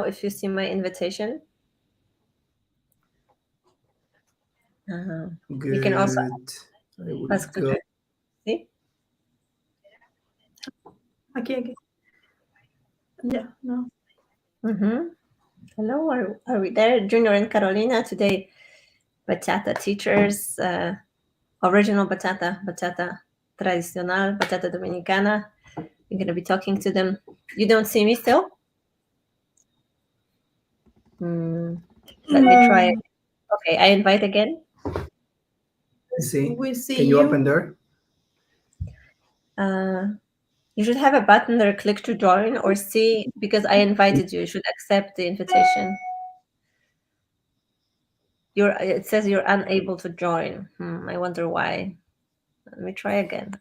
if you see my invitation. You can also ask to join. See? Okay. Yeah, no. Hello, are we there? Junior and Carolina today. Bachata teachers, original bachata tradicional, bachata dominicana. We're going to be talking to them. You don't see me still? Let me try. Okay, I invite again. See? We see Can you open there? You should have a button there, click to join, or see, because I invited you. You should accept the invitation. It says you're unable to join. I wonder why. Let me try again.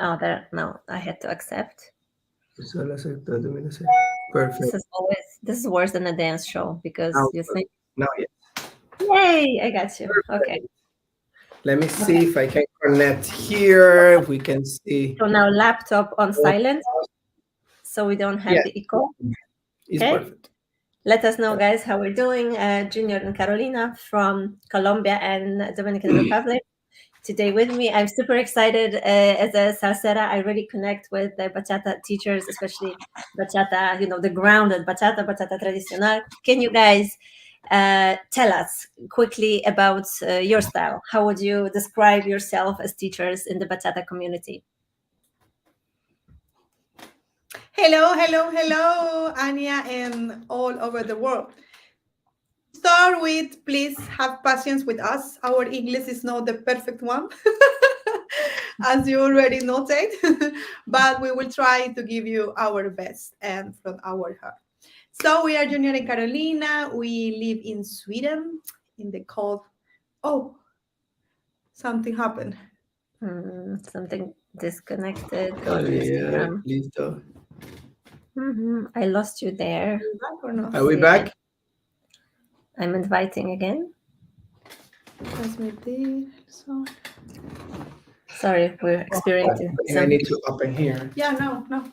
Oh, there. No, I had to accept. Perfect. This is worse than a dance show because you think. Now, yes. Yay! I got you. Perfect. Okay. Let me see if I can connect here. If we can see. So now laptop on silent, so we don't have the echo. It's perfect. Let us know, guys, how we're doing. Junior and Carolina from Colombia and Dominican Republic. Today with me, I'm super excited. As a salsera, I really connect with the bachata teachers, especially bachata, the grounded bachata tradicional. Can you guys tell us quickly about your style? How would you describe yourself as teachers in the bachata community? Hello, Anya, and all over the world. Start with, please have patience with us. Our English is not the perfect one, as you already noted, but we will try to give you our best and from our heart. So we are Junior and Carolina. We live in Sweden, in the cold. Oh, something happened. Something disconnected. Listo. I lost you there. Are we back or not? Are we back? I'm inviting again. Sorry, we're experiencing. I need to open here. Yeah, no.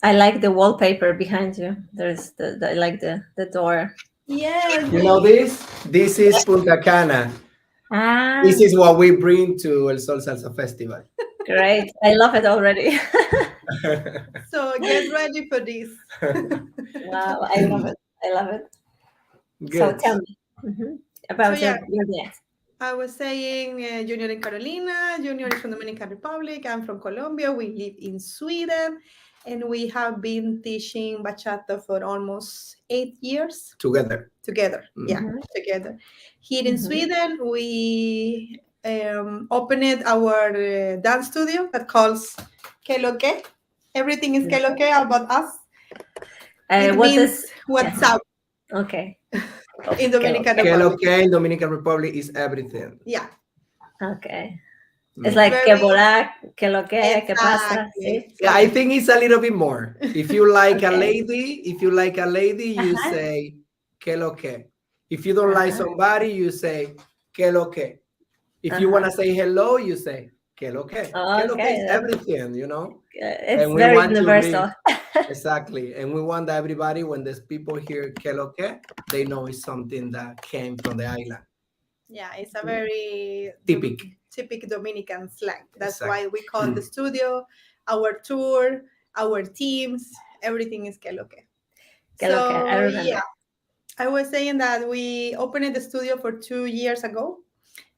I like the wallpaper behind you. There's I like the door. Yeah. You know this? This is Punta Cana. This is what we bring to elSol Salsa Festival. Great. I love it already. So get ready for this. Wow, I love it. Good. So tell me about your dance. I was saying Junior and Carolina. Junior is from Dominican Republic. I'm from Colombia. We live in Sweden. And we have been teaching bachata for almost 8 years. Together. Yeah, together. Here in Sweden, we opened our dance studio that calls Que Lo Que. Everything is Que Lo Que about us. It means what's up. Okay. In Dominican Republic. Que Lo Que in Dominican Republic is everything. Yeah. Okay. It's like que volar, que lo que pasa. Yeah, I think it's a little bit more. If you like a lady, you say que lo que. If you don't like somebody, you say que lo que. If you want to say hello, you say que lo que. Que lo que is everything, It's very universal. Exactly. And we want everybody, when there's people here, que lo que, they know it's something that came from the island. Yeah, it's a very typical Dominican slang. That's why we call the studio, our tour, our teams, everything is que lo que. I remember. Yeah, I was saying that we opened the studio for 2 years ago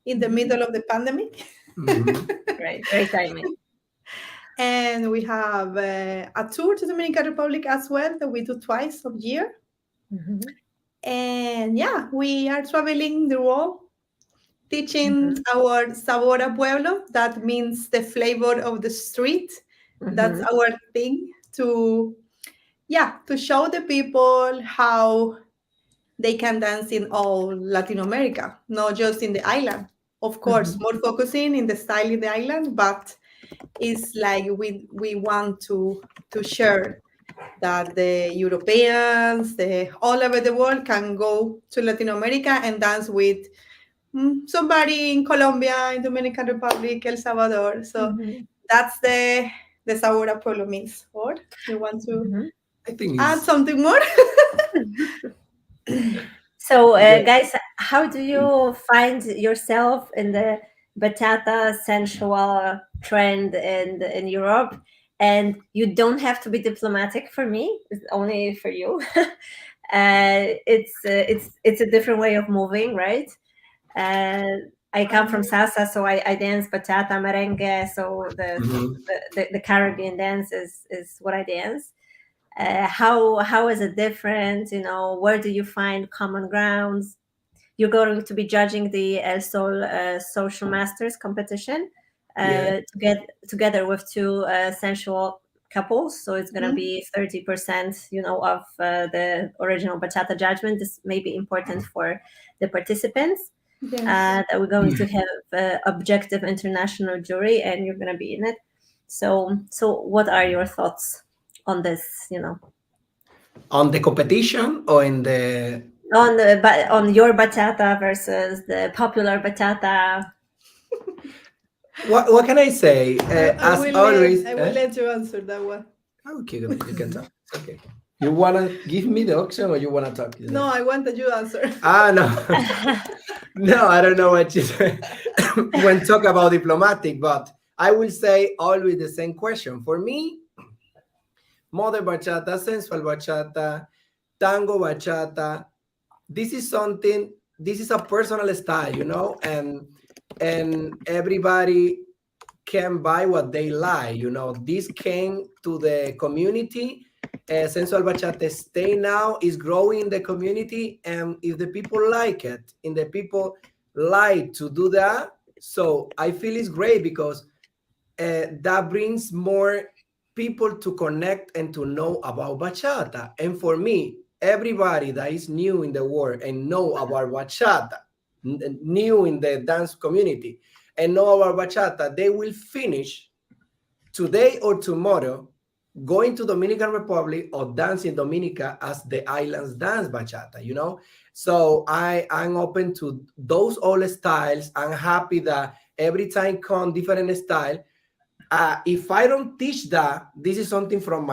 in the middle of the pandemic. Great timing. And we have a tour to Dominican Republic as well that we do twice a year. And yeah, we are traveling the world, teaching our sabor a pueblo. That means the flavor of the street. That's our thing to show the people how they can dance in all Latin America, not just in the island. Of course, more focusing in the style in the island, but it's like we want to share that the Europeans, all over the world can go to Latin America and dance with somebody in Colombia, in Dominican Republic, El Salvador. So that's the the sabor a pueblo means. Or you want to Mhm. I think add it's something more? So, the, guys, how do you find yourself in the bachata sensual trend in Europe? And you don't have to be diplomatic for me; it's only for you. It's a different way of moving, right? Uh, I come from salsa, so I dance bachata, merengue. So Mhm. the Caribbean dance is what I dance. How is it different? You know, where do you find common grounds? You're going to be judging the elSol Social Masters competition Yeah. together with two sensual couples. So it's going to Mhm. be 30%, of the original bachata judgment. This may be important for the participants. Yes. That we're going to have objective international jury, and you're going to be in it. So what are your thoughts on this? On the competition or in the On your bachata versus the popular bachata. what can I say? As always, I will let you answer that one. okay, you can talk. It's okay. You wanna give me the option or you wanna talk? No, I want that you answer. No. No, I don't know what you say when talk about diplomatic, but I will say always the same question. For me, modern bachata, sensual bachata, tango bachata, this is something, this is a personal style, and everybody can buy what they like. This came to the community. Sensual bachata stay now, is growing in the community, and if the people like it, and the people like to do that, so I feel it's great because that brings more people to connect and to know about bachata. And for me, everybody that is new in the world and know about bachata, new in the dance community, and know about bachata, they will finish today or tomorrow going to Dominican Republic or dance in Dominica as the islands dance bachata. So I'm open to those old styles. I'm happy that every time come different style. If I don't teach that, this is something from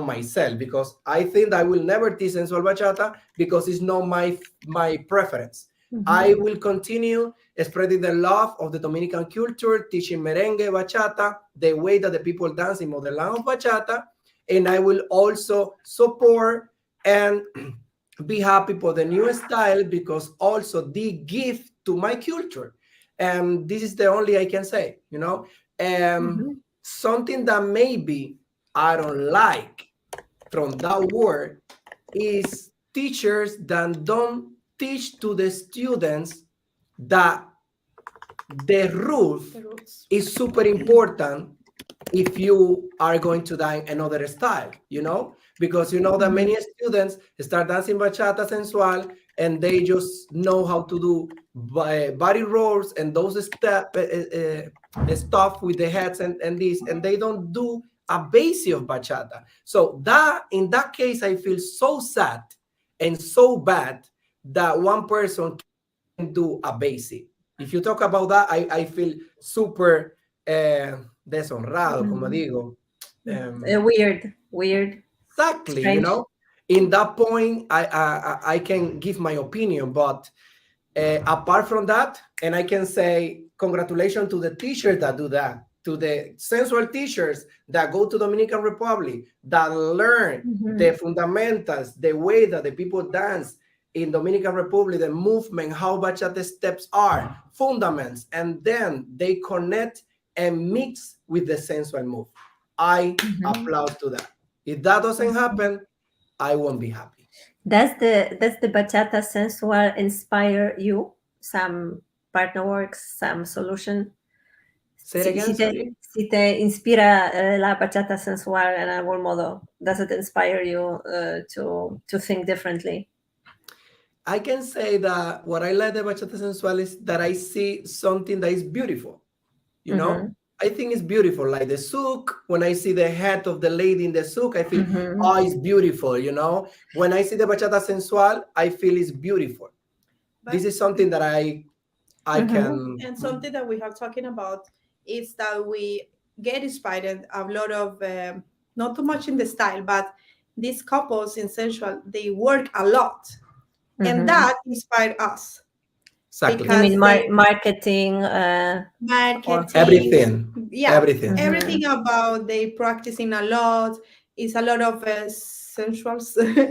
myself, because I think I will never teach sensual bachata because it's not my preference. I will continue spreading the love of the Dominican culture, teaching merengue, bachata, the way that the people dance in modern land of bachata, and I will also support and be happy for the new style because also they give to my culture, and this is the only I can say. Mhm. Something that maybe I don't like from that word is teachers that don't teach to the students that the roof The roots. is super important if you are going to dance another style, because that many students start dancing bachata sensual and they just know how to do body rolls and those stuff with the heads and this, and they don't do a basic of bachata. So that in that case, I feel so sad and so bad that one person can do a basic. If you talk about that, I feel super deshonrado, como digo. Weird, Exactly, strange. in that point, I can give my opinion, but apart from that, and I can say congratulations to the teachers that do that, to the sensual teachers that go to Dominican Republic, that learn Mhm. the fundamentals, the way that the people dance in Dominican Republic, the movement, how bachata steps are, fundaments, and then they connect and mix with the sensual move. I Mhm. applaud to that. If that doesn't happen, I won't be happy. Does the bachata sensual inspire you? Some partner works, some solution. Say it again, sorry. Si te inspira la bachata sensual en algún modo, does it inspire you to think differently? I can say that what I like the bachata sensual is that I see something that is beautiful. You know, Mhm. I think it's beautiful. Like the souk, when I see the head of the lady in the souk, I feel, Mhm. oh, it's beautiful. When I see the bachata sensual, I feel it's beautiful. This But is something that I Mhm. can. and something that we are talking about is that we get inspired a lot of not too much in the style, but these couples in sensual, they work a lot, and that inspired us Exactly. You mean because they marketing or marketing, Everything. yeah, Everything. everything about they practicing a lot. Is a lot of sensual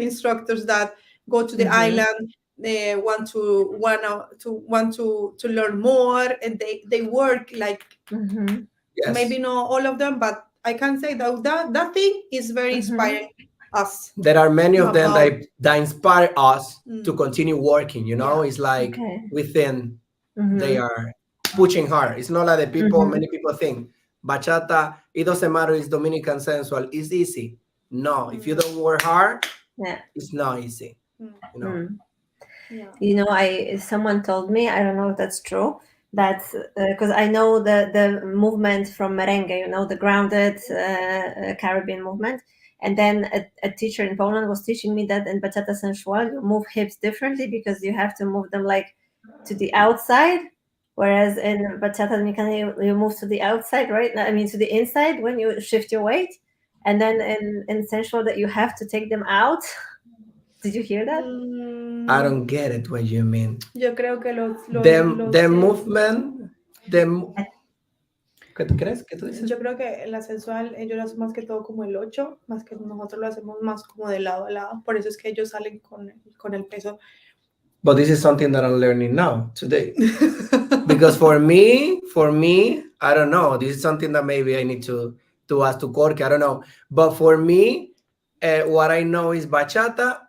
instructors that go to the island. They want to learn more, and they work like, Yes. maybe not all of them, but I can say that thing is very inspiring us There are many of them about. that inspire us to Mm, continue working. yeah. It's like okay. within they are pushing hard. It's not like the people, many people think bachata, it doesn't matter, it's Dominican sensual, it's easy. No, if you don't work hard, Yeah. it's not easy. Mm, yeah. I someone told me, I don't know if that's true, that because I know the movement from merengue, the grounded Caribbean movement, and then a teacher in Poland was teaching me that in bachata sensual you move hips differently because you have to move them like to the outside, whereas in bachata dominicana you move to the outside, right? I mean to the inside when you shift your weight, and then in sensual that you have to take them out. Did you hear that? I Mm, don't get it what you mean. yo creo que The movement, ¿qué tú crees? ¿Qué tú dices? yo creo que la sensual ellos lo hacen más que todo como el 8, más que nosotros lo hacemos más como de lado a lado. Por eso es que ellos salen con el peso. But this is something that I'm learning now today. Because for me, I don't know. This is something that maybe I need to ask to Corky. I don't know. But for me, what I know is bachata.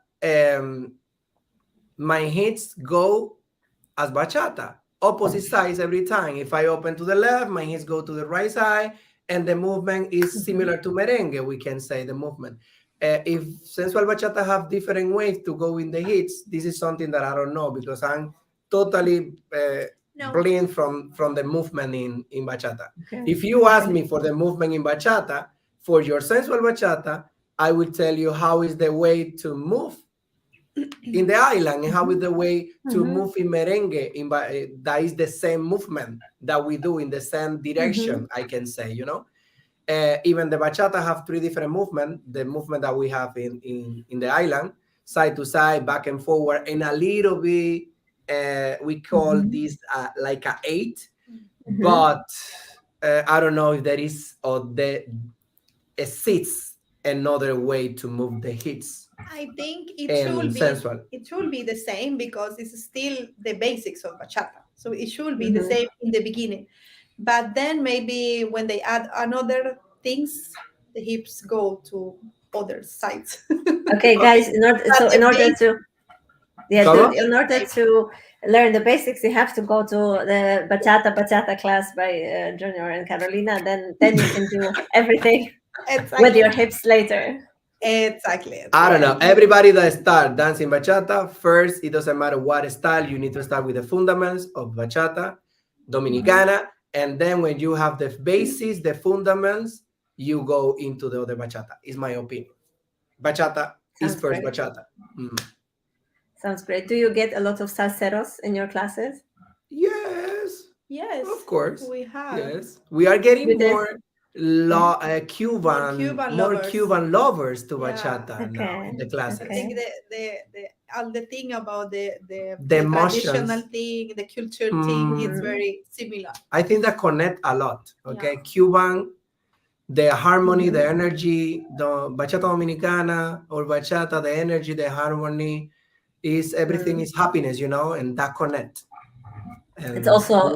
My hits go as bachata, opposite sides every time. If I open to the left, my hits go to the right side, and the movement is similar to merengue. We can say the movement. If sensual bachata have different ways to go in the hits, this is something that I don't know because I'm totally No. blind from the movement in bachata. Okay. If you ask me for the movement in bachata, for your sensual bachata, I will tell you how is the way to move in the island and how is the way to move in merengue. That is the same movement that we do in the same direction, I can say, even the bachata have three different movements. The movement that we have in the island, side to side, back and forward, and a little bit, we call this like a 8, but I don't know if there is or there exists another way to move the hits I think and sensual. it should be the same because it's still the basics of bachata. So it should be the same in the beginning. But then maybe when they add another things, the hips go to other sides. Okay, guys. But In the order base, to ¿Cómo? in order to learn the basics, you have to go to the bachata class by Junior and Carolina. Then you can do everything with exactly, your hips later. exactly. I don't know. Everybody that start dancing bachata, first, it doesn't matter what style, you need to start with the fundamentals of bachata, Dominicana, and then when you have the basis, the fundamentals, you go into the other bachata, is my opinion. Bachata is Sounds first great. bachata. Sounds great. Do you get a lot of salseros in your classes? Yes, Yes, of course. we have Yes, we are getting With this? more more Cuban lovers to Yeah. bachata now Okay. in the I classes. think the thing about The traditional emotions. thing, the culture thing, is very similar. I think that connect a lot. Okay, Yeah. Cuban, the harmony, the energy, the bachata dominicana or bachata, the energy, the harmony is everything is happiness, and that connect. It's And also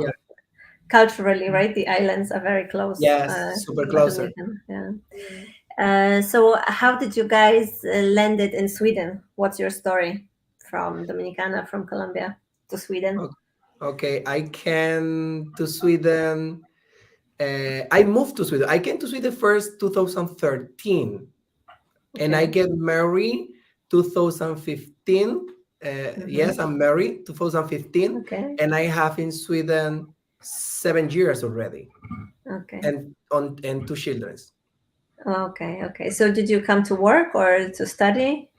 culturally, right? The islands are very close. yes, super closer. Dominican, yeah. Mm. So, how did you guys landed in Sweden? What's your story from Dominicana, from Colombia to Sweden? Okay, I came to Sweden. I moved to Sweden. I came to Sweden first 2013, and I Okay. get married 2015. Yes, I'm married 2015, Okay. and I have in Sweden 7 years already, Okay. and 2 children. Okay. Okay. So, did you come to work or to study?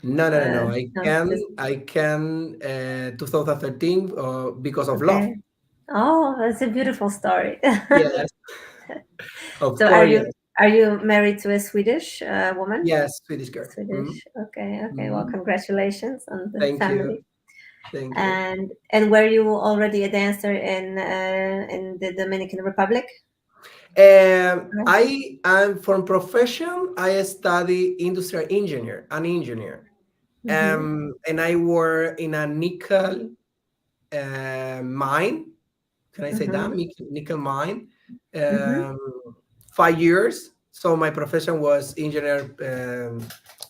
No. I No. can Just 2013 because of love. okay. Oh, that's a beautiful story. Yes. Of So course, yes. are you married to a Swedish woman? Yes, Swedish girl. Swedish. Okay. Okay. Well, Mhm. congratulations on the Thank you. family. Thank you. And were you already a dancer in the Dominican Republic? Right. I am from profession. I study industrial engineer, an engineer, Mm-hmm. and I work in a nickel mine. Can I say that? Mm-hmm. Nickel mine. Mm-hmm. Um, 5 years. So my profession was engineer,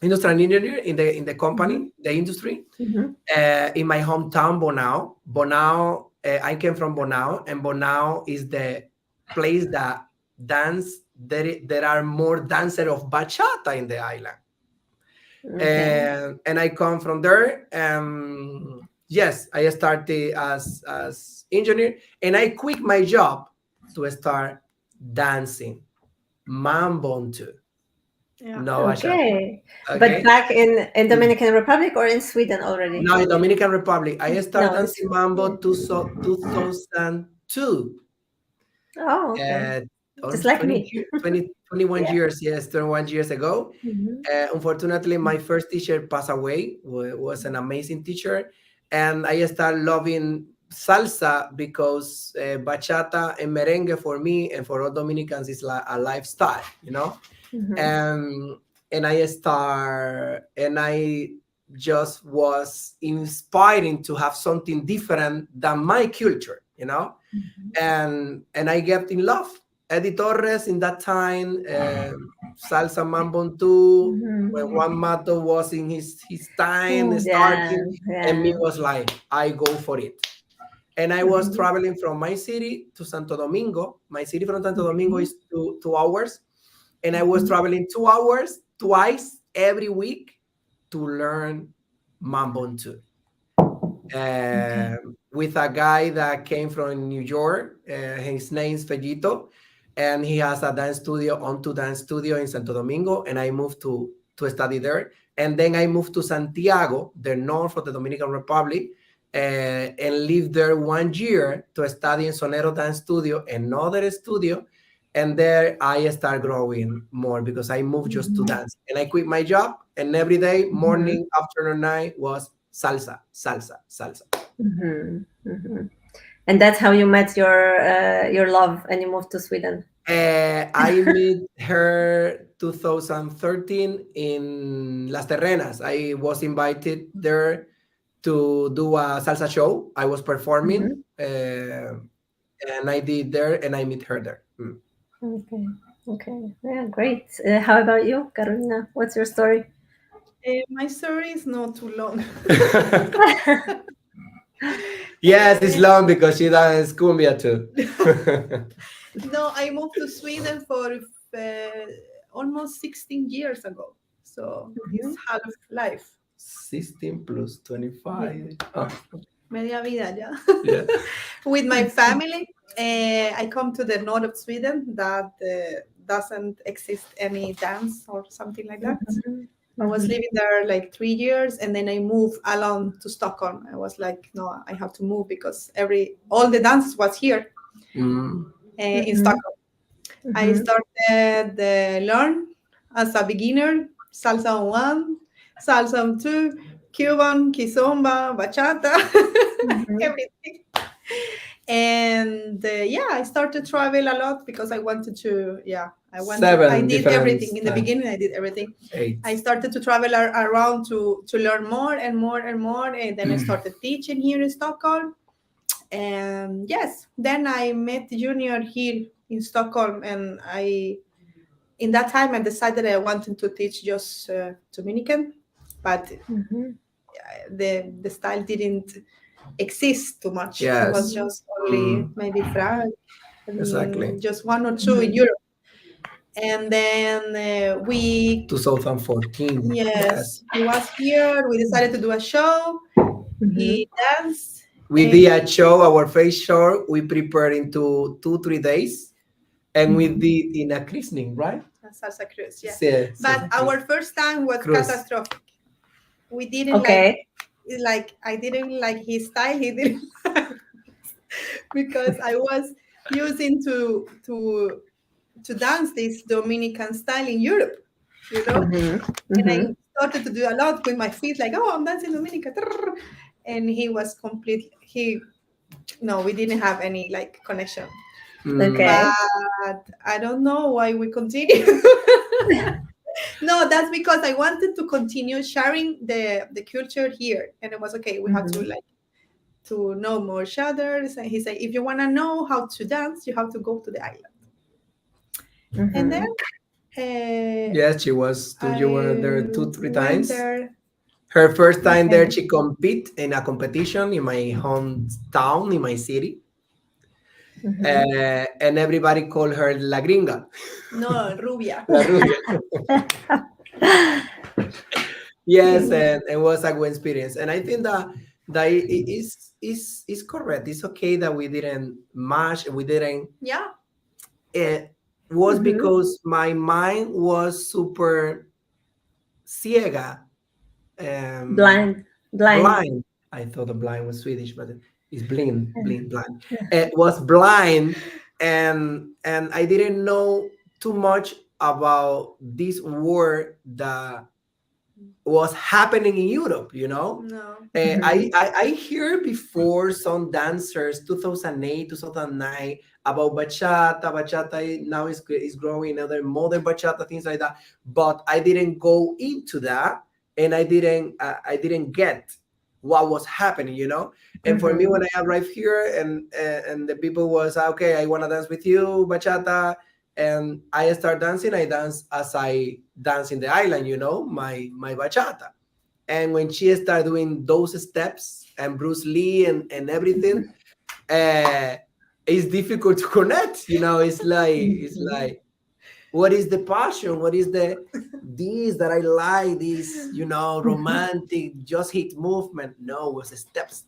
industrial engineer in the Mm-hmm. company, the industry. Mm-hmm. In my hometown, Bonao. Bonao, I came from Bonao, and Bonao is the place that dance. There are more dancers of bachata in the island, Okay. and I come from there. Yes, I started as engineer, and I quit my job to start dancing mambo too. Yeah. No bachata. Okay. But Okay. back in Dominican Republic or in Sweden already? Now in Dominican Republic, I started No, in dancing mambo Sweden. to 2002. Oh, okay. Just Almost like 20, me. 20, 21 Yeah. years, yes, 21 years ago. Mm-hmm. Unfortunately, my first teacher passed away, was an amazing teacher. And I started loving salsa because bachata and merengue for me and for all Dominicans is like a lifestyle, you know? Mm-hmm. um, and I just was inspiring to have something different than my culture, you know, and I get in love. Eddie Torres in that time, Salsa Mambon too, when Mm-hmm. Juan Mato was in his time Yeah, starting, and me yeah. was like, I go for it. And I was Mm-hmm. traveling from my city to Santo Domingo. My city from Santo Domingo Mm-hmm. is 2 hours, and I was Mm-hmm. traveling 2 hours twice every week to learn Mambontu Okay. with a guy that came from New York. His name's Fellito, and he has a dance studio, onto dance studio in Santo Domingo, and I moved to study there. And then I moved to Santiago, the north of the Dominican Republic, and lived there 1 year to study in Sonero Dance Studio, another studio. And there I start growing more because I moved just to Mm-hmm. dance. And I quit my job, and every day, Mm-hmm. morning, afternoon, night, was salsa, salsa, salsa. Mm-hmm. Mm-hmm. And that's how you met your love and you moved to Sweden. I met her 2013 in Las Terrenas. I was invited there to do a salsa show. I was performing, Mm-hmm. and I did there, and I met her there. Mm. Okay. Okay. Yeah, great. How about you, Carolina? What's your story? My story is not too long. Yes, it's long because she does cumbia too. No, I moved to Sweden for almost 16 years ago. So it's Mhm. half life. 16 plus Yeah, 25. Oh, media vida, yeah. yeah. With my family, I come to the north of Sweden that doesn't exist any dance or something like that. Mhm. I was Mhm. living there like 3 years, and then I moved alone to Stockholm. I was like, no, I have to move because all the dance was here Mm. in Mhm. Stockholm. I Mhm. started learn as a beginner salsa on one, salsa on two, Cuban, kizomba, bachata, Mhm. everything. And yeah, I started to travel a lot because I wanted to. Yeah, I 7 did different everything in the times. beginning. I did everything. 8. I started to travel around to learn more and more and more, and then I started teaching here in Stockholm. And yes, then I met Junior here in Stockholm, and in that time I decided I wanted to teach just Dominican, but Mhm. the style didn't exist too much. It was Yes. Mhm. just only Mm, maybe France, exactly. just one or two in Mhm. Europe. And then we, 2014. yes, Yes. he was here. We decided to do a show. Mhm. He danced. We did a show, our face show. We prepared into 2, 3 days, and we Mhm. did in a christening, right? Salsa cruise, yeah. Sí, But salsa our first time was cruz. catastrophic. We didn't Okay. like I didn't like his style. He didn't because I was using to to dance this Dominican style in Europe, you know. And I Mhm. started to do a lot with my feet, like, oh, I'm dancing Dominican. And he was complete. He no, we didn't have any like connection. Mm, Okay. But I don't know why we continue. No, that's because I wanted to continue sharing the culture here, and it was okay. We have to Mhm. like to know more each others. And he said, if you want to know how to dance, you have to go to the island. And then Mhm. yes, she was. You were I there two, three went times. there. Her first time there, Okay. she compete in a competition in my hometown, in my city, Mhm. and everybody called her La Gringa, No, Rubia. La Rubia. Yes, Mhm. and it was a good experience, and I think that is correct. It's okay that we didn't match. We didn't. Yeah. It was Mhm. because my mind was super ciega, Blind. Blind. blind. I thought the blind was Swedish, but it's blind. It was blind, and I didn't know too much about this word that was happening in Europe, you know. No. Mhm. I hear before some dancers 2008 2009 about bachata. Now is growing other modern bachata, things like that, but I didn't go into that, and I didn't get what was happening, you know. And for me, when Mhm. I arrived here, and the people was okay, I want to dance with you bachata, and I start dancing. I dance as I dance in the island, you know, my bachata. And when she started doing those steps and Bruce Lee and everything, uh, it's difficult to connect. You know, it's Mhm. like what is the passion? What is the this that I like? This, you know, romantic just hit movement. No, it was a steps,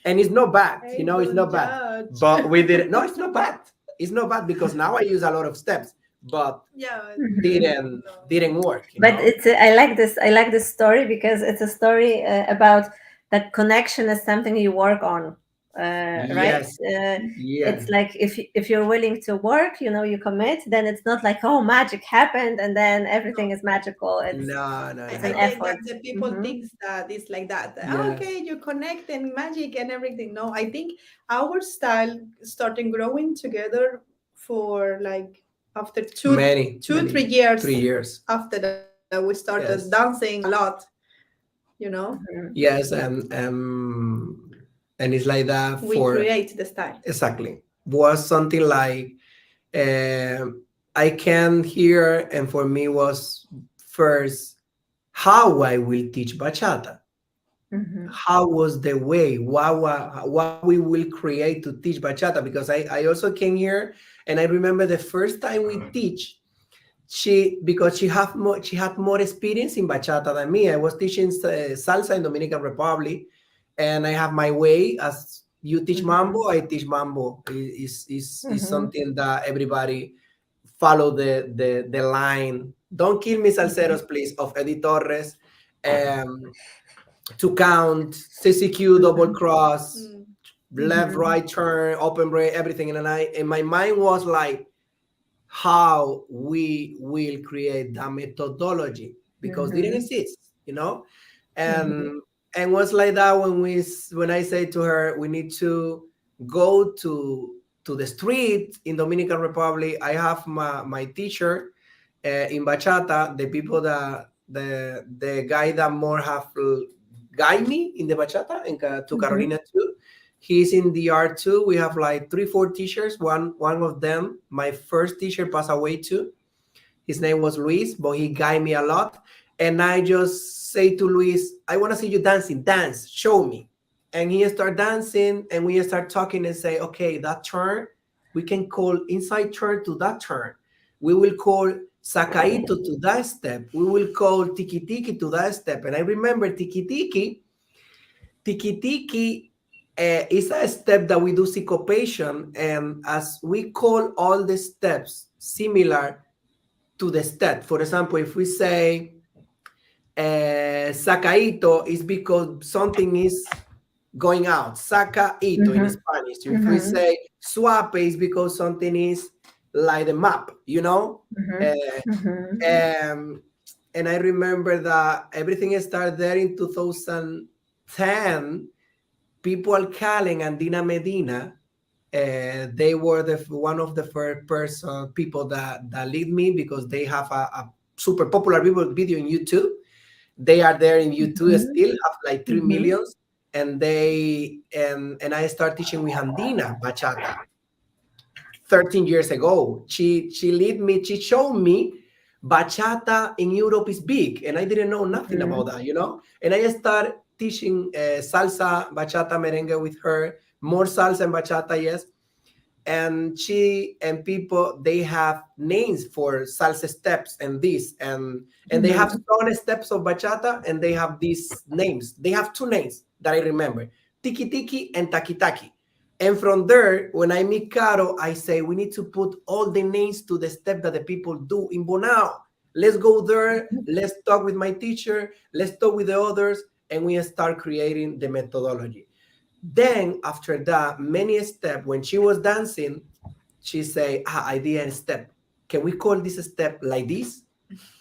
and it's not bad. You Hey, know, it's don't not bad. judge. But we did it. No, it's not bad. It's not bad because now I use a lot of steps, but Yeah, but Mhm. no. didn't work. You But know. it's I like this. I like this story because it's a story about that connection is something you work on, right? Yes, It's yes. like if you're willing to work, you commit. Then it's not like, oh, magic happened and then everything No. is magical. It's No, no, I, it's no, an I no. think that effort. the people Hmm. thinks that it's like that. Okay, Yes. you connect and magic and everything. No, I think our style started growing together for like after Many, two, three many, years 3 years. after that we started Yes. dancing a lot, you know. Hmm. Yes, and it's like that We for create the style. exactly. Was something like I can hear, and for me was first how I will teach bachata. Hmm. How was the way? What we will create to teach bachata? Because I also came here, and I remember the first time we teach. Because she had more experience in bachata than me. I was teaching salsa in Dominican Republic, and I have my way. As you teach Hmm. mambo, I teach mambo. Is Hmm. something that everybody follow the line. Don't kill me, Hmm. salseros, please. Of Eddie Torres, um, to count CCQ, double Hmm. cross, Mm. left, Hmm. right turn, open break, everything. And my mind was like how we will create that methodology because it didn't Hmm. exist, you know. Hmm. And was like that when I say to her we need to go to the street in Dominican Republic. I have my teacher in bachata, the people that the guy that more have guide me in the bachata and to Hmm. Carolina too. He's in the art too. We have like 3 4 teachers. One of them, my first teacher, passed away too. His name was Luis, but he guided me a lot. And I just say to Luis, I want to see you dancing. Dance, show me. And he start dancing, and we start talking and say, okay, that turn, we can call inside turn to that turn. We will call sacaito to that step. We will call tiki tiki to that step. And I remember tiki is a step that we do syncopation, and as we call all the steps similar to the step. For example, if we say sacaito, is because something is going out. Sacaito in Hmm. Spanish. If we Hmm. say suape, is because something is like the map, you know. Uh, and I remember that everything started there in 2010. People calling Andina Medina, they were one of the first people that lead me, because they have a super popular video in YouTube. They are there in YouTube still, have like 3 millions. And and I start teaching with Andina bachata 13 years ago. She lead me, she showed me bachata in Europe is big, and I didn't know nothing about that, you know. And I start teaching salsa, bachata, merengue with her, more salsa and bachata, yes. And she and people, they have names for salsa steps and this, and they have some steps of bachata, and they have these names. They have two names that I remember: tiki tiki and taki taki. And from there, when I meet Caro, I say we need to put all the names to the step that the people do in Bonao. Let's go there, let's talk with my teacher, let's talk with the others, and we start creating the methodology. Then after that, many step, when she was dancing, she say, I did a step. Can we call this step like this?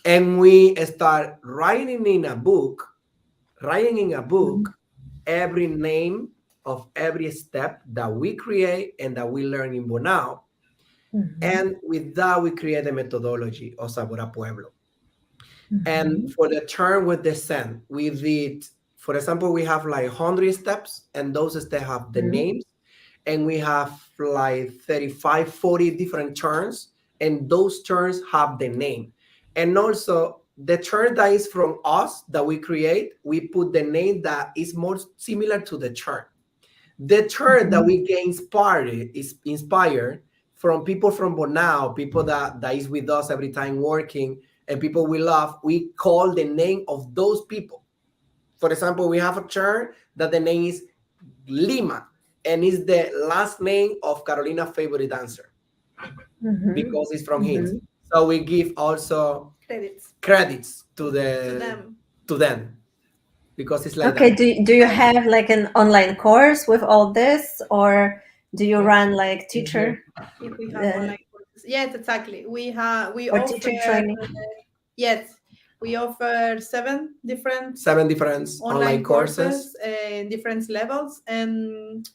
And we start writing in a book every name of every step that we create and that we learn in Bonao. And with that, we create a methodology of Sabor Pueblo. And for the turn with descent, we did, for example, we have like 100 steps, and those steps have the names, and we have like 35, 40 different turns, and those turns have the name. And also the turn that is from us that we create, we put the name that is more similar to the turn. The turn that we get inspired from people from Bonao, people that is with us every time working, and people we love. We call the name of those people. For example, we have a turn that the name is Lima, and is the last name of Carolina's favorite dancer, because it's from him. So we give also credits to them, because it's like Okay, that. do you have like an online course with all this, or do you run like teacher If we have online courses, yes, exactly. We or offer teacher training? yes, we offer seven different online courses. in different levels, and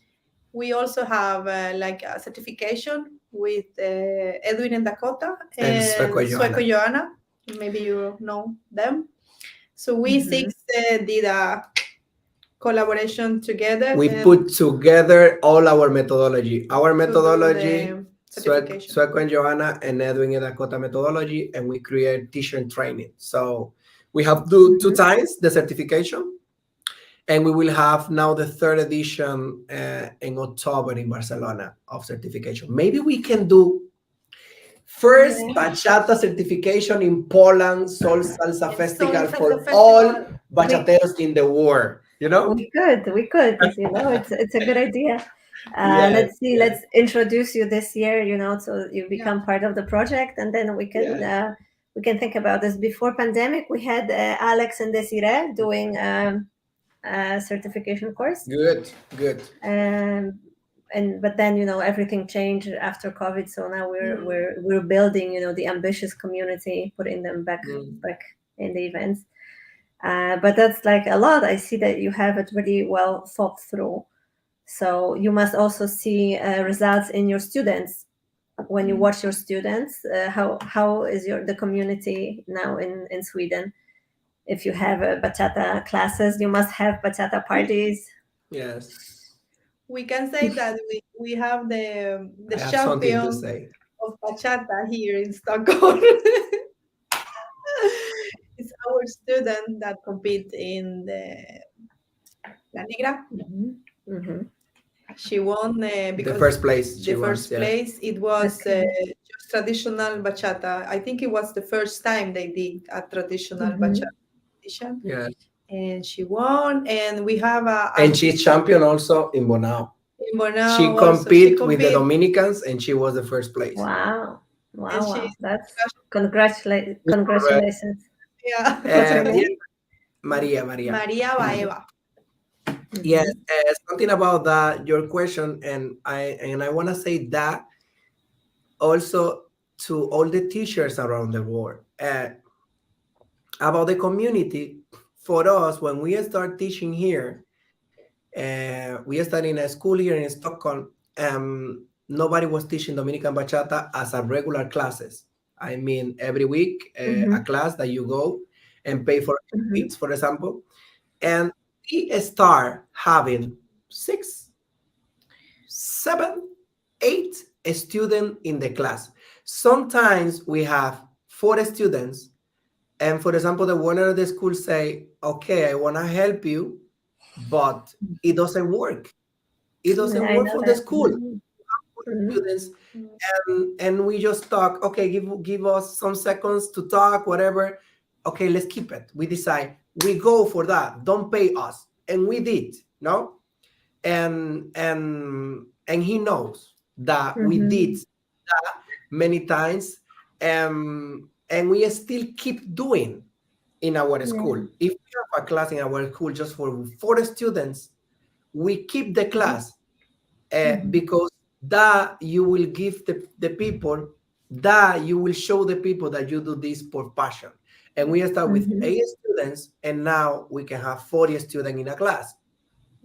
we also have like a certification with Edwin and Dakota and Sueco Joanna. Maybe you know them. So we six did a collaboration together. We put together all our methodology. Our methodology, certification. Sueco and Joanna and Edwin and Dakota methodology, and we create teacher training. So we have two times the certification, and we will have now the third edition in October in Barcelona of certification. Maybe we can do first bachata certification in Poland, Sol Salsa Festival for all bachateros in the world. You know, we could. You know, it's a good idea. Let's see. Yes. Let's introduce you this year. You know, so you become part of the project, and then we can think about this. Before pandemic, we had Alex and Desiree doing a certification course. Good. But then everything changed after COVID. So now we're building the ambitious community, putting them back in the events. But that's like a lot. I see that you have it really well thought through. So you must also see results in your students. When you watch your students, how is the community now in Sweden? If you have bachata classes, you must have bachata parties. Yes. We can say that we have the champion of bachata here in Stockholm. It's our student that compete in the La Negra. She won because the first place. The first place. It was just traditional bachata. I think it was the first time they did a traditional bachata competition. Yes. And she won, and we have and she's champion also in Bonao. She compete with the Dominicans, and she was the first place. Wow. That's congratulations. Yeah. Maria Baeva. Yes, something about that, your question, and I want to say that also to all the teachers around the world about the community. For us, when we start teaching here, we started in a school here in Stockholm. Nobody was teaching Dominican bachata as a regular classes. I mean, every week, a class that you go and pay for 8 weeks, for example. And we start having 6, 7, 8 students in the class. Sometimes we have 4 students, and for example, the owner of the school say, "Okay, I want to help you, but it doesn't work. It Yeah, doesn't I work know for the that. school." Mhm. Students, and we just talk. Okay, give us some seconds to talk, whatever. Okay, let's keep it. We decide we go for that. Don't pay us, and we did. No, and he knows that we did Mhm. that many times, and we still keep doing in our school. Yeah. If we have a class in our school just for 4 students, we keep the class Mhm. because that you will give the people, that you will show the people that you do this for passion. And we start with Mhm. 8 students, and now we can have 40 students in a class.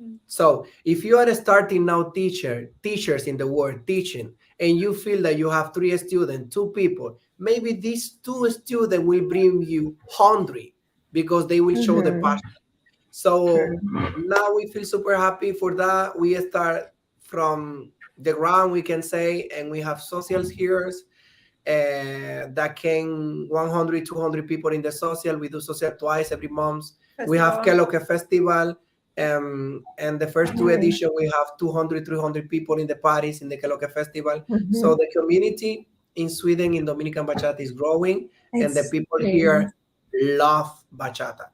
Mm. So if you are starting now teachers in the world teaching, and you feel that you have 3 students, 2 people, maybe these 2 students will bring you 100 because they will show the Mhm. passion. So True. now we feel super happy for that. We start from the ground, we can say, and we have socials here that can 100, 200 people in the social. We do social twice every month. We have Festival. Keloke Festival. And the first 2 editions, we have 200, 300 people in the parties in the Keloke Festival. So Mhm. the community in Sweden in Dominican Bachata is growing, and the It's people really nice. here love bachata.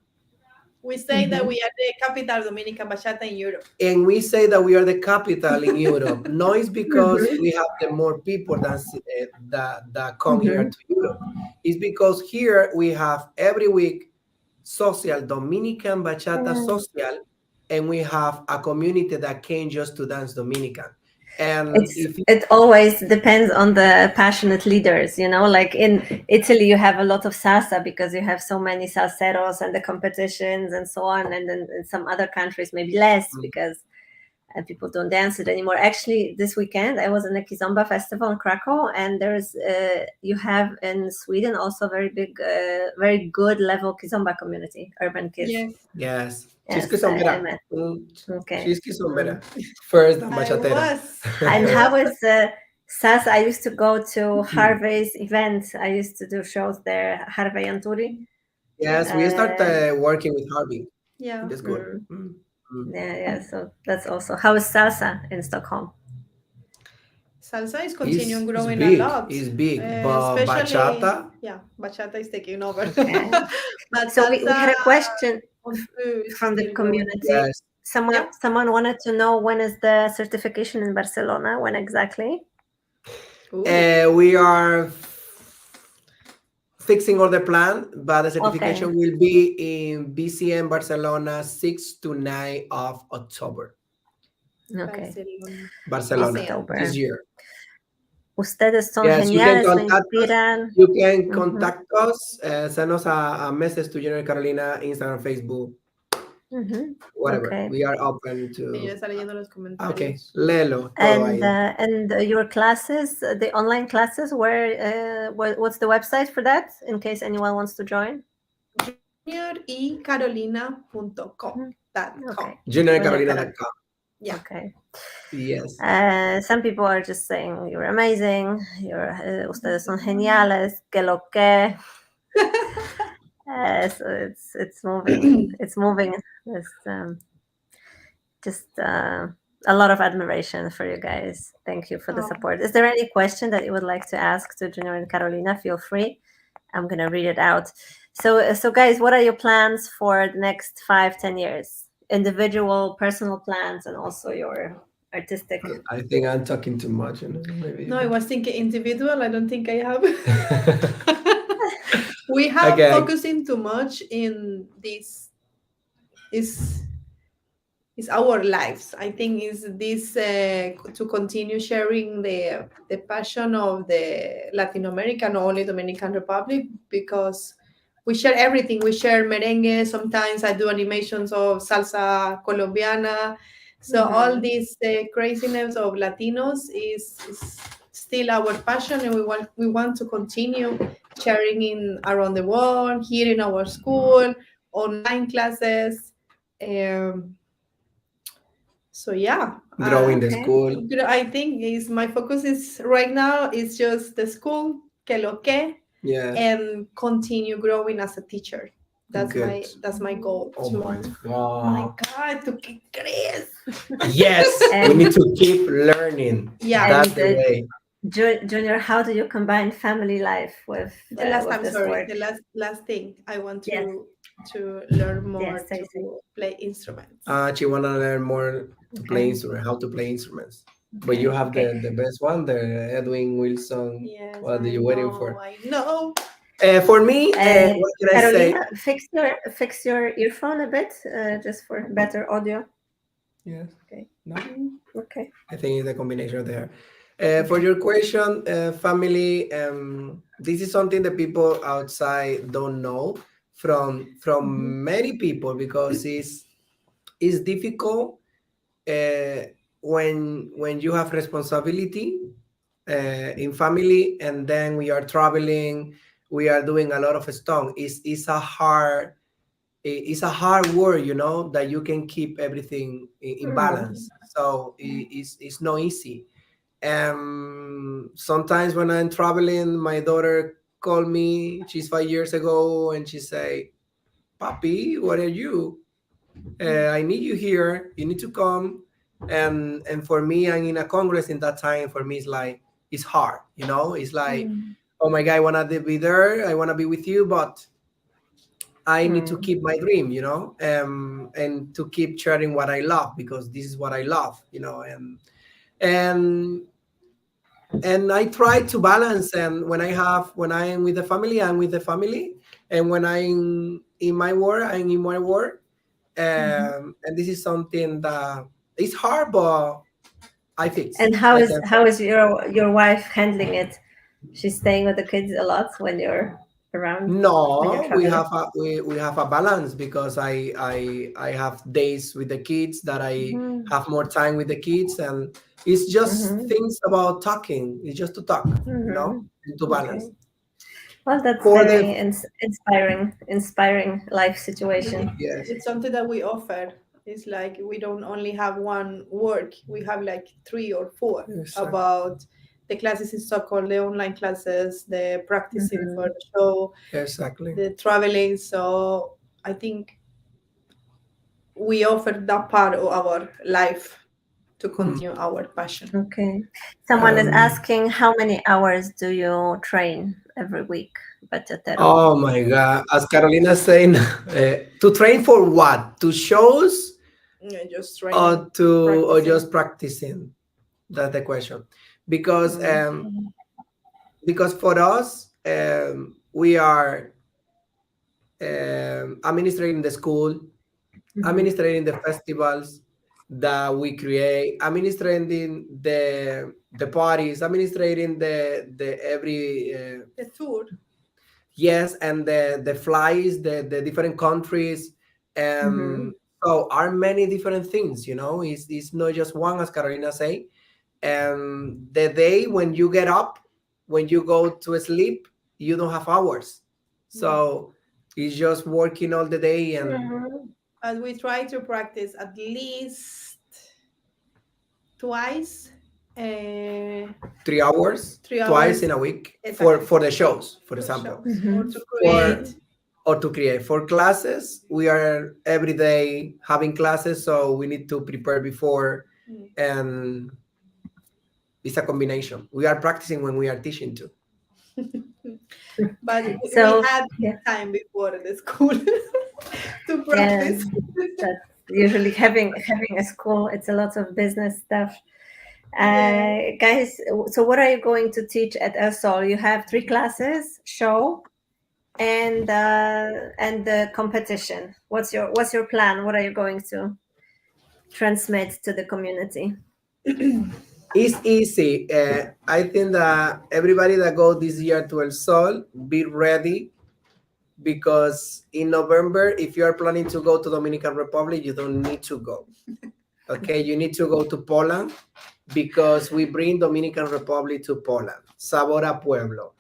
We say that Mhm. we are the capital Dominican bachata in Europe. And we say that we are the capital in Europe. No, it's because Mhm. we have the more people that come here Mhm. to Europe. It's because here we have every week social Dominican bachata Yeah. social, and we have a community that came just to dance Dominican. And It's if you, it always depends on the passionate leaders, you know. Like in Italy, you have a lot of salsa because you have so many salseros and the competitions and so on. And then in some other countries, maybe less because people don't dance it anymore. Actually, this weekend I was in a Kizomba festival in Krakow, and there's you have in Sweden also very big, very good level Kizomba community, urban kids. Yes, yes, chisque Yes, I sombera. met. Okay. Chisque sombera. First, the I bachatera. was. And I how was. is salsa? I used to go to Harvey's events. I used to do shows there, Harvey and Turi. Yes, we start Uh, working with Harvey in Yeah. the school. mm, Mm. yeah, yeah. So that's also how is salsa in Stockholm? Salsa is continuing It's growing a big. lot, It's big. But especially, bachata, yeah, bachata is taking over. Okay. But So we had salsa a question on Peru is from the still growing. community. yes. Someone Yeah, someone wanted to know when is the certification in Barcelona? When exactly? ooh, We are fixing all the plan, but the Okay. certification will be in BCM Barcelona 6 to 9 of October. Okay. Barcelona. Barcelona BCN. this October. year. Ustedes son Yes, you can geniales, me contact us. inspiran. You can Ujú, contact us. Send us a message to General Carolina, Instagram, Facebook, ujú. whatever. Okay. We are open Ella to. está leyendo los Okay, comentarios. léelo todo ahí. And your classes, the online classes, what's the website for that in case anyone wants to join? juniorycarolina.com. Mhm. .com. Okay. Junior Carol. JuniorCarolina.com. Yeah. Okay. Yes. Some people are just saying you're amazing. Ustedes son geniales. Que lo que. So it's moving. It's moving. It's just a lot of admiration for you guys. Thank you for the Oh, support. Is there any question that you would like to ask to Junior and Carolina? Feel free. I'm gonna read it out. So guys, what are your plans for the next 5-10 years? Individual, personal plans, and also your artistic. I think I'm talking too much. Maybe no, I was thinking individual. I don't think I have. can. We have Okay. focusing too much in this is is our lives. I think is this to continue sharing the passion of the Latin America, not only Dominican Republic, because we share everything. We share merengue. Sometimes I do animations of salsa colombiana. So all this craziness of Latinos is still our passion, and we want to continue sharing in around the world, here in our school, online classes. Um, so yeah, Growing the Okay. school. I think is my focus is right now is just the school, que lo que, Yeah. and continue growing as a teacher. That's Good. my goal. Oh my My God. God, to que crees? Yes, we And need to keep learning. Yeah. That's and the way. Junior, how do you combine family life The last with time, this sorry, work? the last thing I want Yes, to learn yes, more say, say. to play instruments. She wanna learn more to play Okay, instrument, how to play instruments. But you okay, have okay. the best one, the Edwin Wilson. Yes, What are I you waiting for? know, I know. For me, Uh, what can I say? Carolina, fix your earphone a bit, just for better audio. Yes. Okay, No. okay. I think it's a combination there. For your question, family, this is something that people outside don't know Mhm. from many people because it's difficult uh, when you have responsibility in family, and then we are traveling, we are doing a lot of stuff. It's a hard work, that you can keep everything in Mm. balance. So it's not easy. Sometimes when I'm traveling, my daughter called me. She's 5 years ago, and she say, "Papi, what are you? I need you here. You need to come." And for me, I'm in a congress in that time. For me, it's hard. It's like, Mm. oh my God, I wanna be there. I wanna be with you, but I need to Mm. keep my dream, and to keep sharing what I love, because this is what I love, and and I try to balance. And when I'm with the family, I'm with the family, and when I'm in my work, I'm in my work. Mhm. And this is something that is hard, but And I can how is your wife handling it? She's staying with the kids a lot when you're around, when you're No, we traveling. have we have a balance, because I have days with the kids that I Mhm. have more time with the kids, and it's just Mhm. things about talking. It's just to talk, Mhm. and to balance. Okay. Well, that's For the very inspiring life situation. Yes, It's something that we offer. It's like we don't only have one work, we have like three or four exactly. about the classes in Stockholm, the online classes, the practicing for Mhm. the show, Exactly. the traveling. So I think we offer that part of our life to Hmm. continue our passion. Okay. Someone is Um, asking, how many hours do you train every week, bachatero? oh my God! As Carolina saying, to train for what? To shows, Yeah, just training, or practicing. just practicing? That's the question. Because Mm. because for us, we are administrating the school, Mhm. administrating the festivals that we create, administrating the parties, administrating the every The tour. yes, and the flights, the different countries. Mhm. So are many different things, it's not just one, as Carolina say. The day when you get up, when you go to sleep, you don't have hours. Yeah. So it's just working all the day, and Mhm. And we try to practice at least twice, uh, 3 hours 3 hours twice in a week for exactly the shows, for for example. shows or Mhm. to For create. or to create. For classes, we are every day having classes, so we need to prepare before, Mm. and it's a combination. We are practicing when we are teaching too. But we So had yeah, time before the school to yes, practice. that's usually having a school. It's a lot of business stuff. Yeah. Guys, so what are you going to teach at elSol? You have three classes: show and the competition. What's your plan? What are you going to transmit to the community? It's easy. I think that everybody that go this year to elSol, be ready, because in November, if you are planning to go to Dominican Republic, you don't need to go. Okay, you need to go to Poland, because we bring Dominican Republic to Poland. Sabor a Pueblo.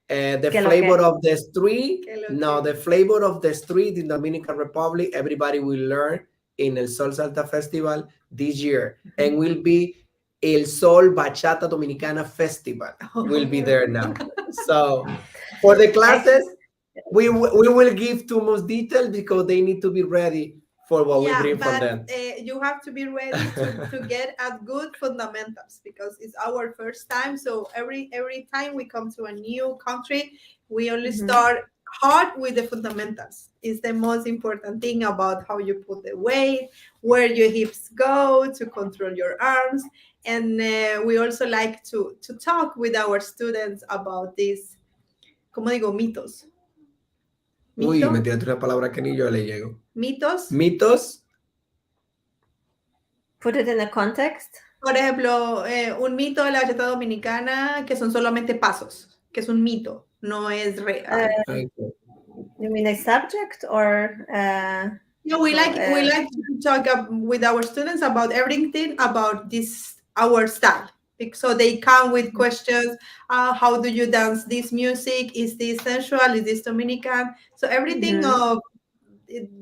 The Que lo flavor que. of the street, Que lo no, que. the flavor of the street in Dominican Republic, everybody will learn in El Sol Salta Festival this year. And will be El Sol Bachata Dominicana Festival will be there now. So for the classes, we will give too much detail, because they need to be ready for what we Yeah, bring for but them. you have to be ready to get at good fundamentals, because it's our first time. So every time we come to a new country, we only start hard with the fundamentals. It's the most important thing about how you put the weight, where your hips go to control your arms. And we also like to talk with our students about these, como digo, mitos. Uy, me Mito, tiraste una palabra que ni yo le llego. mitos. Mitos. Put it in a context. Por ejemplo, un mito de la bachata dominicana que son solamente pasos, que es un mito, no es real. Okay. You mean a subject or? No, we no, like to talk with our students about everything about this our style. So they come with questions. How do you dance this music? Is this sensual? Is this Dominican? So everything of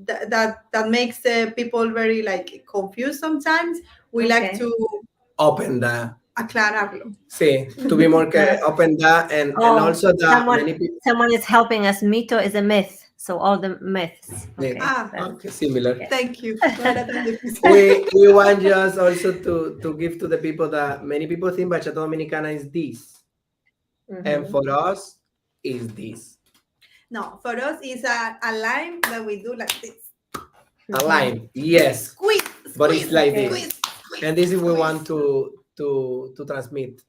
that makes people very like confused sometimes. We like to Open that. aclararlo. Sí, to be more open that, and also that many people. Someone is helping us. Mito is a myth. So all the myths. Okay. Okay, similar. Thank you. we want just also to give to the people that many people think Bachata Dominicana is this, and for us is this. No, for us it's a line that we do like this. A line, yes. Squeeze, but it's like this, squeeze, and this is we want to transmit.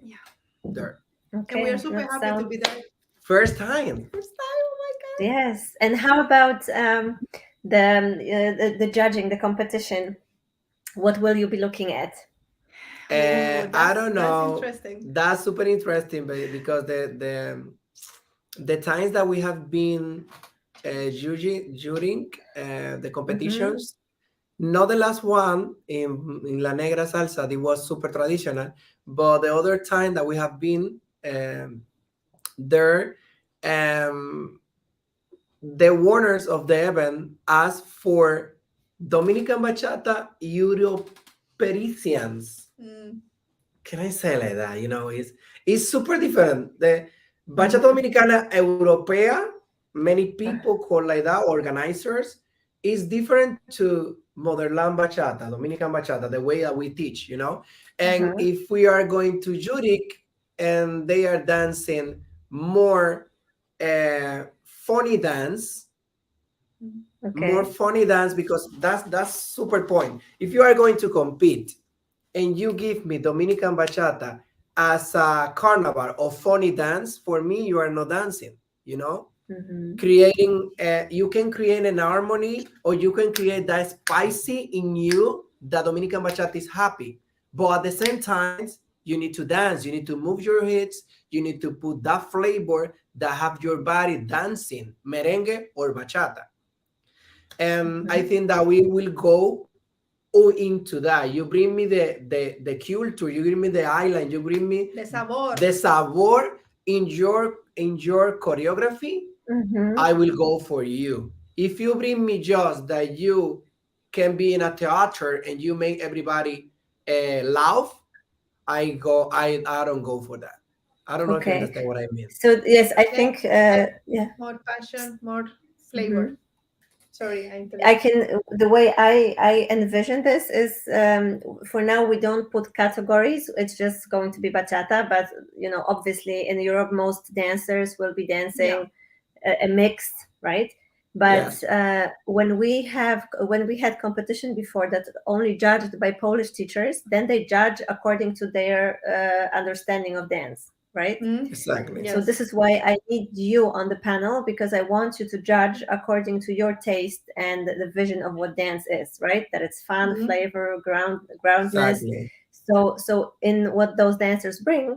Yeah. There. Okay. And we are super happy to be there. First time. Oh my God. Yes. And how about the judging, the competition? What will you be looking at? I don't know. That's interesting. That's super interesting, because the times that we have been judging the competitions, not the last one in La Negra Salsa, it was super traditional, but the other time that we have been there, the winners of the event asked for Dominican Bachata Europeans. Can I say like that? You know, it's super different. The Bachata Dominicana Europea, many people call like that, organizers, is different to Motherland Bachata, Dominican Bachata, the way that we teach, you know? And if we are going to Zurich and they are dancing more funny dance, more funny dance, because that's super point. If you are going to compete and you give me Dominican Bachata as a carnival or funny dance, for me, you are not dancing, you know? Creating, you can create an harmony, or you can create that spicy in you that Dominican Bachata is happy. But at the same time, you need to dance, you need to move your hips, you need to put that flavor that have your body dancing, merengue or bachata. And I think that we will go into that. You bring me the culture, you bring me the island, you bring me the sabor in your choreography. I will go for you. If you bring me just that you can be in a theater and you make everybody laugh, I don't go for that. I don't know if you understand what I mean. So yes, I think more passion, more flavor. Sorry, I can. The way I envision this is, for now we don't put categories. It's just going to be bachata, but obviously in Europe most dancers will be dancing a mix, right? But when we had competition before that only judged by Polish teachers, then they judge according to their understanding of dance. right? Exactly. So this Yes. is why I need you on the panel, because I want you to judge according to your taste and the vision of what dance is, right? That it's fun, Mhm. flavor, groundness. Exactly. So in what those dancers bring,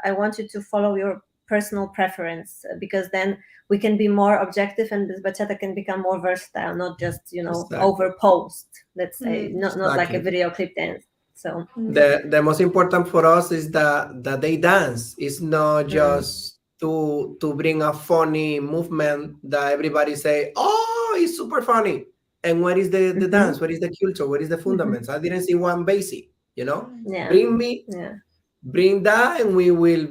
I want you to follow your personal preference, because then we can be more objective, and this bachata can become more versatile, not just Exactly. overposed, let's say, Mm. not like a Exactly. video clip dance. So Mm. The most important for us is that they dance. It's not mm, just to bring a funny movement that everybody say, oh, it's super funny. And what is the mhm, dance? What is the culture? What is the mhm, fundamentals? I didn't see one basic, you know? yeah, Bring me, yeah. bring that, and we will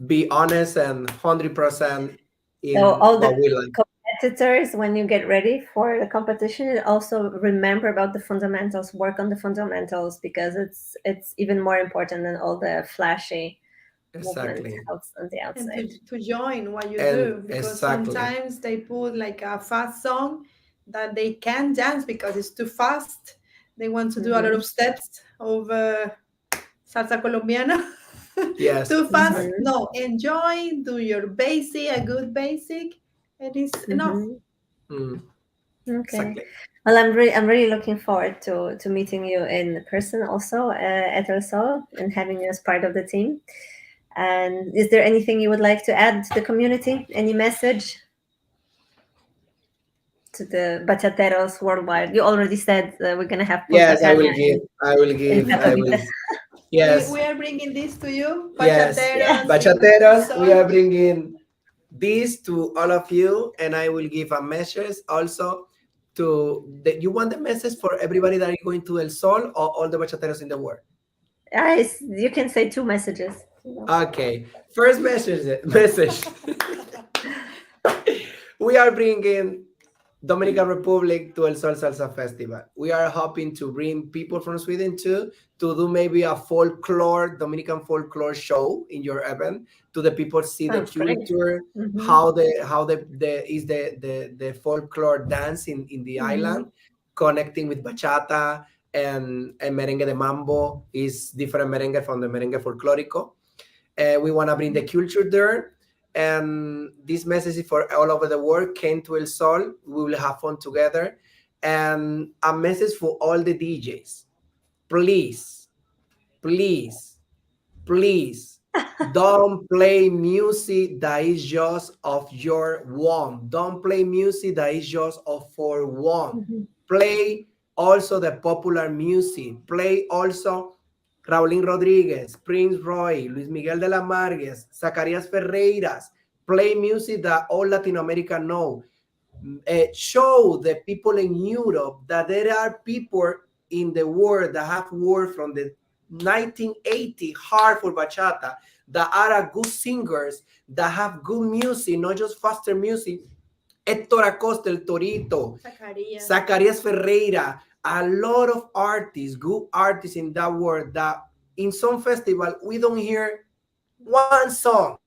be honest and 100% So in all the what we like. competitors, when you get ready for the competition, also remember about the fundamentals, work on the fundamentals, because it's even more important than all the flashy movement Exactly. out on the And outside. to join what you And do, because exactly. sometimes they put like a fast song that they can't dance because it's too fast. They want to do a lot Mm-hmm. of steps of salsa colombiana. Yes, Too fast? exactly. Mm-hmm. No, enjoy, do your basic, a good basic, and it's enough. Mm-hmm. Mm, Okay. exactly. Well, I'm really looking forward to meeting you in person also at elSol, and having you as part of the team. And is there anything you would like to add to the community? Any message to the bachateros worldwide? You already said we're gonna have Punta Yes, I Cana will give. I will in give. I will. Katowice. Yes, We are bringing this to you, yes. Yeah. bachateros in El Bachateros, we Sol. are bringing this to all of you, and I will give a message also to that. You want the message for everybody that are going to El Sol or all the bachateros in the world? You can say two messages. Okay. First message. Message. We are bringing Dominican Republic to El Sol Salsa Festival. We are hoping to bring people from Sweden too to do maybe a folklore, Dominican folklore show in your event to the people see the Sounds great. culture, Mm-hmm. how the folklore dance in the Mm-hmm. island, connecting with bachata and merengue de mambo is different merengue from the merengue folklorico. We want to bring the culture there. And this message is for all over the world. Came to El Sol. We will have fun together. And a message for all the DJs. Please, please, please don't play music that is just of your one. Don't play music that is just of for one. Mm-hmm. Play also the popular music. Play also Raulín Rodríguez, Prince Roy, Luis Miguel de la Margues, Zacarías Ferreiras. Play music that all Latin America know. Show the people in Europe that there are people in the world that have worked from the 1980 hard for bachata, that are good singers, that have good music, not just faster music. Héctor Acosta, El Torito, Zacarías. Zacarías Ferreira, a lot of artists, good artists in that world that in some festival we don't hear one song.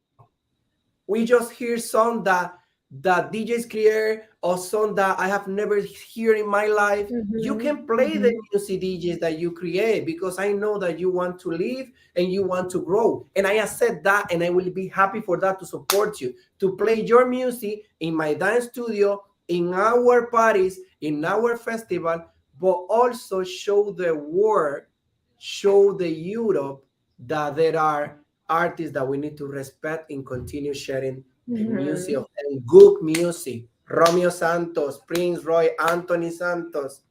We just hear song that DJs create or song that I have never heard in my life. You Mm-hmm. can play the Mm-hmm. music DJs that you create because I know that you want to live and you want to grow. And I accept that and I will be happy for that to support you, to play your music in my dance studio, in our parties, in our festival, but also show the world, show the Europe that there are artists that we need to respect and continue sharing the music Mm-hmm. of and good music. Romeo Santos, Prince Roy, Anthony Santos.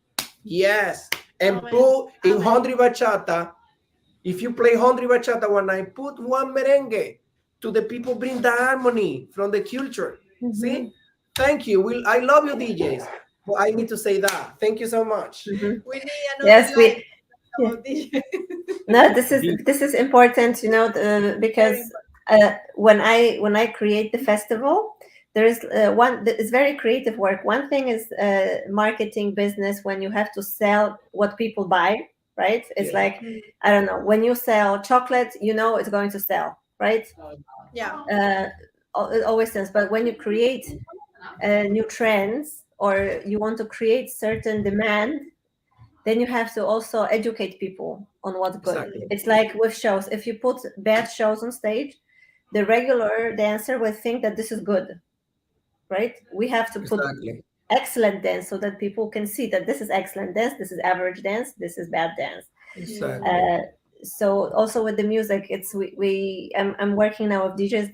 Yes. And Amen. put in Amen. Hondri Bachata, if you play Hondri Bachata one night, put one merengue to the people, bring the harmony from the culture. Mm-hmm. See? Thank you. I love you, DJs. But I need to say that. Thank you so much. Mm-hmm. We need another Yes, live yeah. about this. No, this is important, Very because important. when I create the festival, there is it's very creative work. One thing is marketing business, when you have to sell what people buy, right? It's Yeah. like, I don't know, when you sell chocolate, it's going to sell, right? Yeah. Uh, it always sells. But when you create new trends, or you want to create certain demand, then you have to also educate people on what's good. Exactly. It's like with shows. If you put bad shows on stage, the regular dancer will think that this is good, right? We have to put Exactly. excellent dance so that people can see that this is excellent dance, this is average dance, this is bad dance. Mm. Exactly. uh, so also with the music, it's I'm working now with DJs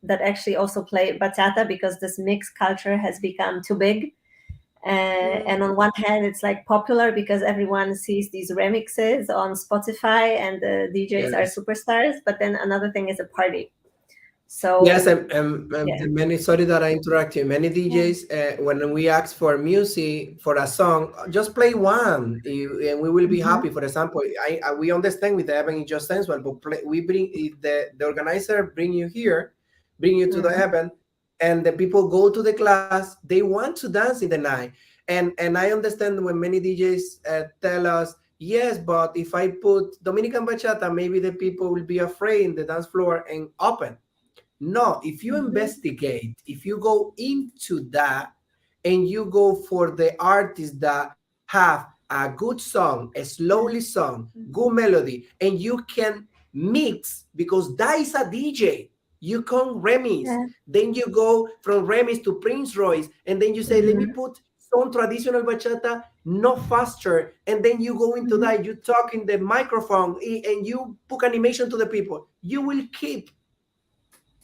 that actually also play bachata, because this mixed culture has become too big. And on one hand, it's like popular because everyone sees these remixes on Spotify and the DJs are Yes. superstars, but then another thing is a party. Yes, So yeah. and many. Sorry that I interrupt you. Many Yeah. DJs, when we ask for music for a song, just play one, and we will be Hmm. happy. For example, we understand with the event it just sensual, but we bring if the organizer bring you here, bring you to the Hmm. event, and the people go to the class. They want to dance in the night, and I understand when many DJs tell us, yes, but if I put Dominican bachata, maybe the people will be afraid in the dance floor and open. No, if you Mhm. investigate, if you go into that and you go for the artists that have a good song, a slowly song, good Mhm. melody, and you can mix because that is a DJ. You can remix. Yeah. Then you go from remix to Prince Royce, and then you say, let me Hmm. put some traditional bachata, not faster. And then you go into Hmm. that, you talk in the microphone and you put animation to the people. You will keep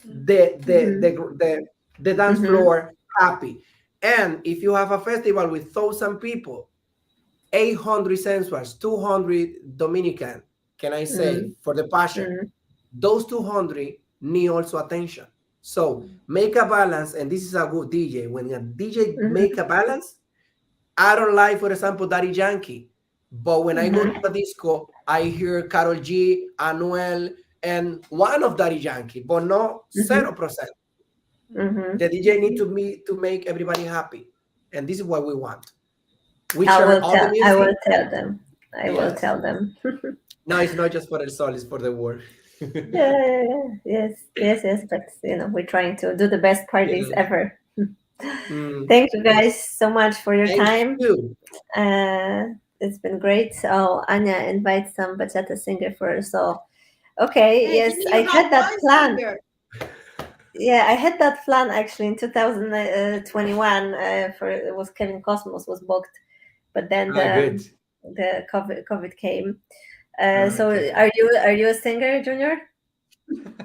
the the Hmm. the the, the dance Hmm. floor happy. And if you have a festival with 1,000 people, 800 sensuals, 200 Dominican, can I say, Hmm. for the passion, Hmm. those 200 need also attention. So make a balance, and this is a good DJ. When a DJ make Hmm. a balance, I don't like, for example, Daddy Yankee, but when I go to a disco, I hear Carol G, Anuel, and one of Daddy Yankee, but no Hmm. 0%. Hmm. The DJ need to make everybody happy, and this is what we want. We I share will all the tell. I music. will tell them. I will Yes. tell them. No, it's not just for the soul; it's for the world. Yeah, yeah, yeah. Yes, yes, yes. But we're trying to do the best parties Yes. ever. Mm. Thank you guys so much for your Thank time. you. It's been great. So Anya invites some bachata singer for us. So okay, Hey, yes, can I you have had that one plan. singer? Yeah, I had that plan actually in 2021. For it was Kevin Cosmos was booked, but then Ah, good. the COVID came. So Okay. are you a singer, Junior?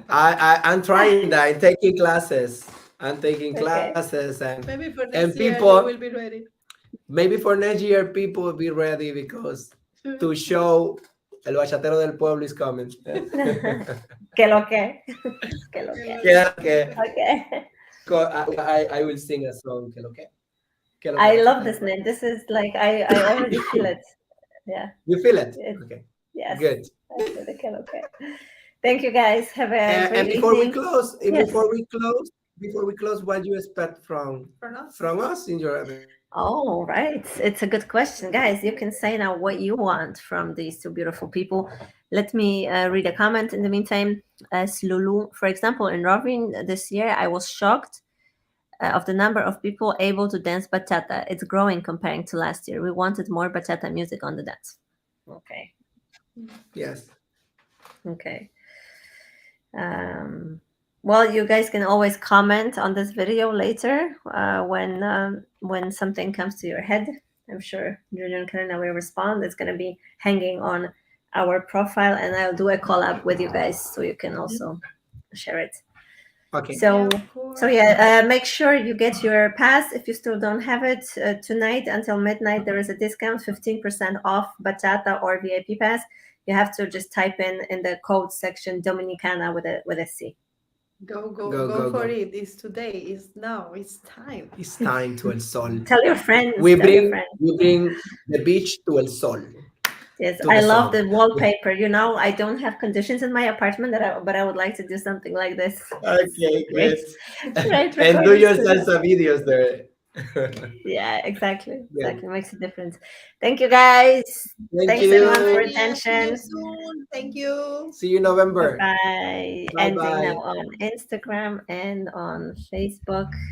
I'm trying that. I'm taking classes. I'm taking Okay. classes, Maybe for and next year you people will be ready. maybe for next year people will be ready because to show el bachatero del pueblo is coming. Que lo que. Que lo Que que. lo Que que. lo que Okay. I will sing a song. Que lo que I love bachatero. this name. This is like I already feel it. Yeah. You feel it? It, Okay, yes. good. I feel the que lo que. Thank you guys. Have a And great before we evening. close, Yes. before we close, what do you expect For us. from us in your event? Oh, right. It's a good question. Guys, you can say now what you want from these two beautiful people. Let me read a comment in the meantime. As Lulu, for example, in Rovin this year, I was shocked of the number of people able to dance bachata. It's growing comparing to last year. We wanted more bachata music on the dance. Okay. Yes. Okay. Um, well, you guys can always comment on this video later when something comes to your head. I'm sure Junior and Karina will respond. It's going to be hanging on our profile, and I'll do a collab with you guys so you can also share it. Okay. Yeah, So, of so course. yeah, make sure you get your pass if you still don't have it tonight until midnight. There is a discount, 15% off bachata or VIP pass. You have to just type in the code section Dominicana with a C. Go, go, Go, go go, for go. it. It's today. It's now. It's time. It's time to El Sol. Tell your friends. Tell your friends. We bring the beach to El Sol, Yes, to I the love sun. the wallpaper. I don't have conditions in my apartment but I would like to do something like this. It's Okay, great, good. great And do recording your studio. salsa videos there. Yeah, exactly, Good. exactly. Makes a difference. Thank you, guys. Thank Thanks everyone for you. Everybody, see you attention. soon. Thank you. See you in Bye November. bye. Bye Ending bye. now on Instagram and on Facebook.